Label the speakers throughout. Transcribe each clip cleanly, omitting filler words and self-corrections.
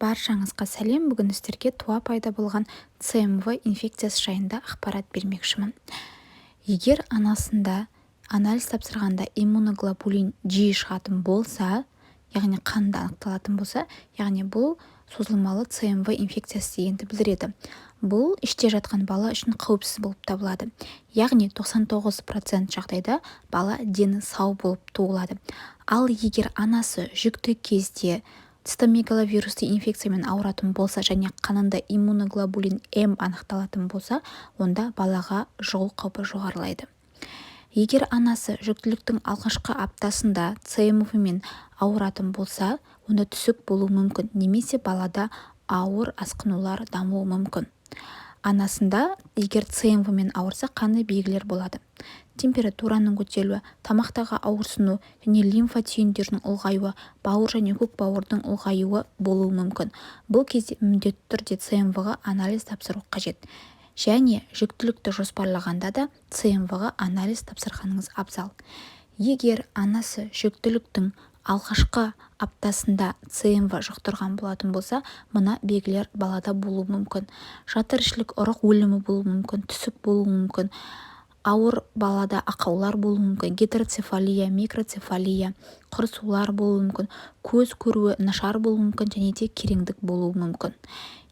Speaker 1: Баршаңызға сәлем. Бүгін сіздерге туа пайда болған ЦМВ инфекциясы жайында ақпарат бермекшімін. Егер анасында анализ тапсырғанда иммуноглобулин жиі шығатын болса, яғни қанда анықталатын болса, яғни бұл созылмалы ЦМВ инфекциясы дегенді білдіреді. Бұл іште жатқан бала үшін қауіпсіз болып табылады. Яғни 99% жағдайда бала дені сау болып туылады. Ал егер анасы жүкті кезде цитомегаловирусты инфекциямен ауыратын болса және қанында иммуноглобулин М анықталатын болса, онда балаға жұғу қаупі жоғарылайды. Егер анасы жүктіліктің алғашқы аптасында ЦМВ-мен ауыратын болса, онда түсік болуы мүмкін, немесе балада ауыр асқынулар дамуы мүмкін. Анасында егер ЦМВ-мен ауырса, қандай белгілер болады? Температураның көтерілуі, тамақтағы ауырсыну және лимфа түйіндерінің ұлғаюы, бауыр және көк бауырдың ұлғаюы болуы мүмкін. Бұл кезде міндетті түрде ЦМВ-ға анализ тапсыру қажет. Және жүктілікті жоспарлағанда да ЦМВ-ға анализ тапсырғаныңыз абзал. Егер анасы жүктіліктің алғашқы аптасында ЦМВ жұқтырған болатын болса, мына белгілер балада болуы мүмкін. Жатырішілік ұрық өлімі болуы мүмкін, түсік болуы мүмкін, ауыр балада ақаулар болуы мүмкін, гидроцефалия, микроцефалия, құрысулар болуы мүмкін, көз көруі нашар болуы мүмкін және де кереңдік болуы мүмкін.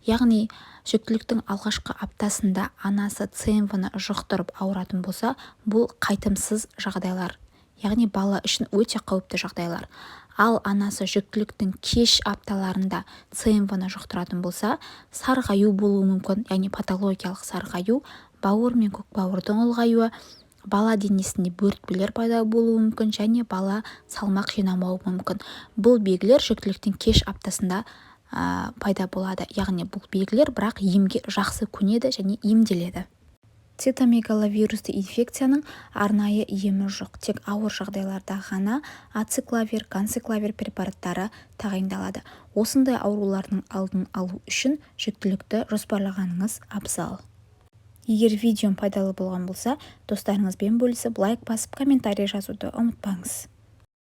Speaker 1: Яғни жүктіліктің алғашқы аптасында анасы ЦМВ-ны жұқтырып ауыратын болса, бұл қайтымсыз жағдайлар. Яғни бала үшін өте қауіпті жағдайлар. Ал анасы жүктіліктің кеш апталарында ЦМВ-ны жұқтыратын болса, сарғаю болуы мүмкін, яғни патологиялық сарғаю, бауыр мен көк бауырдың ұлғаюы, бала денесінде бөртпелер пайда болуы мүмкін және бала салмақ жинамауы мүмкін. Бұл белгілер жүктіліктің кеш аптасында пайда болады. Яғни бұл белгілер бірақ емге жақсы көнеді және емделеді. Цитомегаловирусты инфекцияның арнайы емі жоқ. Тек ауыр жағдайларда ғана ацикловир, ганцицловир препараттары тағайындалады. Осындай аурулардың алдын алу үшін жүктілікті жоспарлағаныңыз абзал. Егер видеом пайдалы болған болса, достарыңызбен бөлісіп, лайк басып, комментарий жазуды ұмытпаңыз.